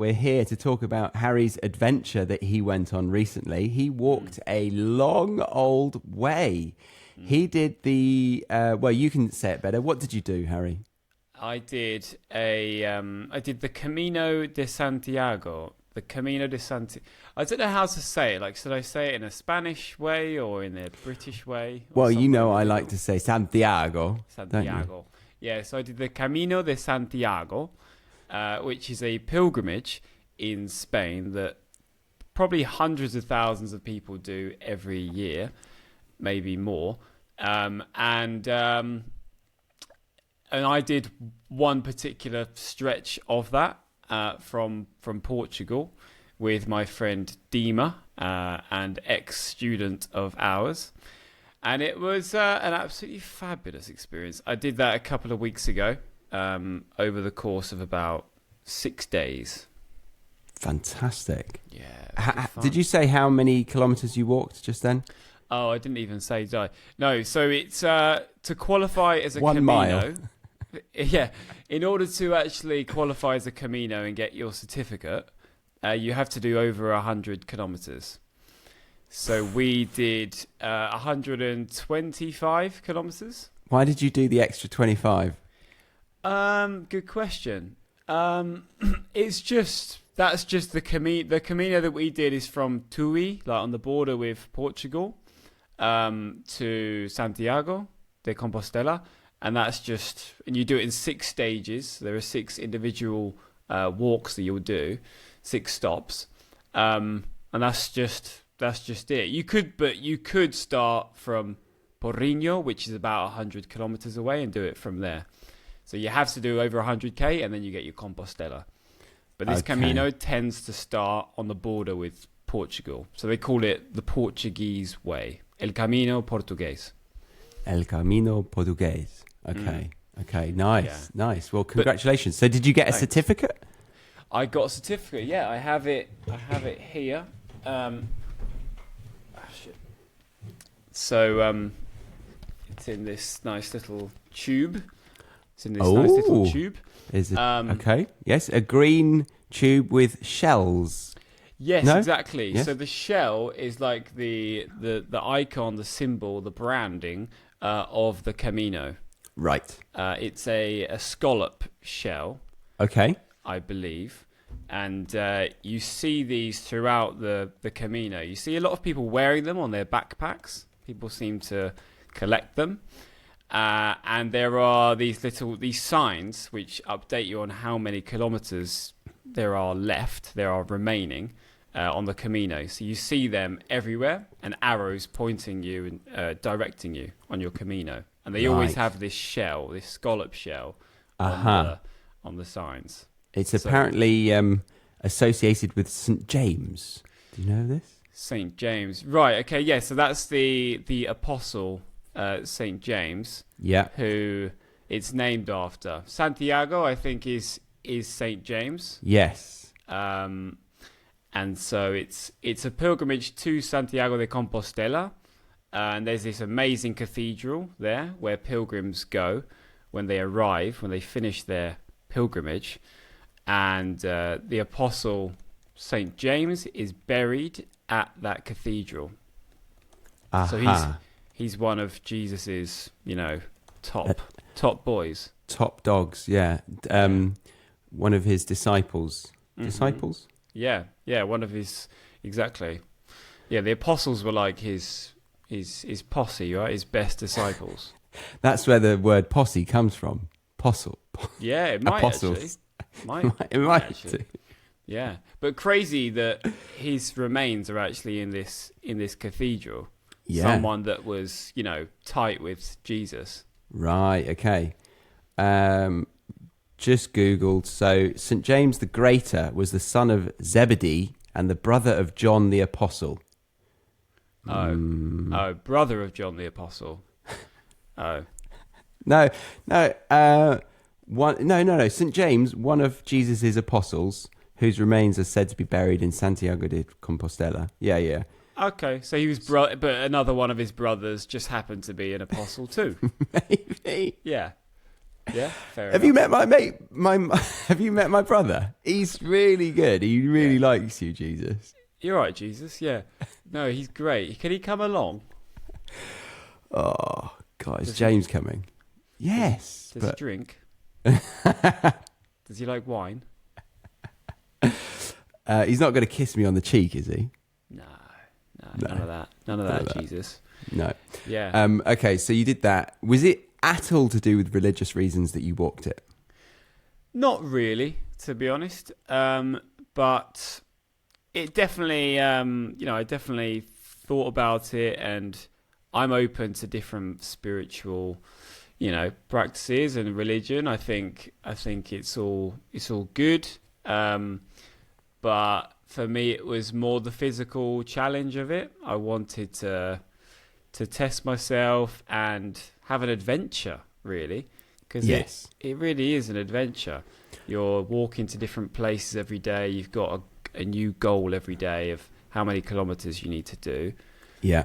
we're here to talk about Harry's adventure that he went on recently. He walked a long old way. He did the, well, you can say it better. What did you do, Harry? I did the Camino de Santiago. The Camino de Santiago. I don't know how to say it. Like, should I say it in a Spanish way or in a British way? Well, you know, I like to say Santiago. Santiago. Yeah, so I did the Camino de Santiago, which is a pilgrimage in Spain that probably hundreds of thousands of people do every year, maybe more. And I did one particular stretch of that from Portugal with my friend Dima, an ex-student of ours. And it was an absolutely fabulous experience. I did that a couple of weeks ago over the course of about 6 days. Fantastic. Yeah. Did you say how many kilometres you walked just then? Oh, I didn't even say, did I? No, so it's to qualify as a 1 Camino. mile. Yeah, in order to actually qualify as a Camino and get your certificate, you have to do over 100 kilometres. So we did 125 kilometres. Why did you do the extra 25? Good question. It's just that's just the Camino. The Camino that we did is from Tui, like on the border with Portugal, to Santiago de Compostela. And that's just, and you do it in 6 stages. There are 6 individual walks that you'll do, 6 stops, and that's just it. You could start from Porriño, which is about 100 kilometers away, and do it from there. So you have to do over 100k, and then you get your Compostela. But this Camino tends to start on the border with Portugal, so they call it the Portuguese way, El Camino Portugués. El Camino Portugués. Okay, nice. Well, congratulations. So did you get a certificate? I got a certificate, yeah. I have it here. So it's in this nice little tube. Is it okay? Yes, a green tube with shells. Yes, no? Exactly. Yes? So the shell is like the icon, the symbol, the branding of the Camino. Right. It's a scallop shell. Okay. I believe. And you see these throughout the Camino. You see a lot of people wearing them on their backpacks. People seem to collect them. And there are these signs which update you on how many kilometers there are remaining on the Camino. So you see them everywhere and arrows pointing you and directing you on your Camino. And they always have this shell, this scallop shell on the signs. It's apparently associated with St. James. Do you know this? St. James. Right, okay, yeah. So that's the apostle St. James. Yeah. Who it's named after. Santiago, I think, is St. James. Yes. And so it's a pilgrimage to Santiago de Compostela. And there's this amazing cathedral there where pilgrims go when they arrive, when they finish their pilgrimage. And the apostle St. James is buried at that cathedral. So he's one of Jesus's, top boys. Top dogs, yeah. One of his disciples. Mm-hmm. Disciples? Yeah, one of his, exactly. Yeah, the apostles were like his posse, right? His best disciples. That's where the word posse comes from. Postle. Yeah, it might Apostles. Actually. It might actually. Yeah, but crazy that his remains are actually in this cathedral. Yeah. Someone that was, tight with Jesus. Right, okay. Just Googled. So St. James the Greater was the son of Zebedee and the brother of John the Apostle. Oh, brother of John the Apostle. Oh. No. St. James, one of Jesus' apostles, whose remains are said to be buried in Santiago de Compostela. Yeah. Okay, so he was, but another one of his brothers just happened to be an apostle too. Maybe. Yeah. Yeah, fair Have enough. you met my mate? Have you met my brother? He's really good. He really likes you, Jesus. You're right, Jesus. Yeah. No, he's great. Can he come along? Oh God, is Does James coming? Yes, Does he but drink? Does he like wine? he's not going to kiss me on the cheek, is he? No, No. none of that. None of that, Jesus. No. Yeah. Okay, so you did that. Was it at all to do with religious reasons that you walked it? Not really, to be honest. But it definitely, I definitely thought about it, and I'm open to different spiritual, practices and religion. I think it's all good. But for me, it was more the physical challenge of it. I wanted to test myself and have an adventure, really, because it really is an adventure. You're walking to different places every day. You've got a new goal every day of how many kilometers you need to do. Yeah.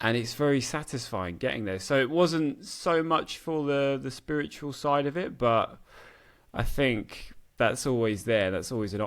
And it's very satisfying getting there. So it wasn't so much for the spiritual side of it, but I think that's always there. That's always an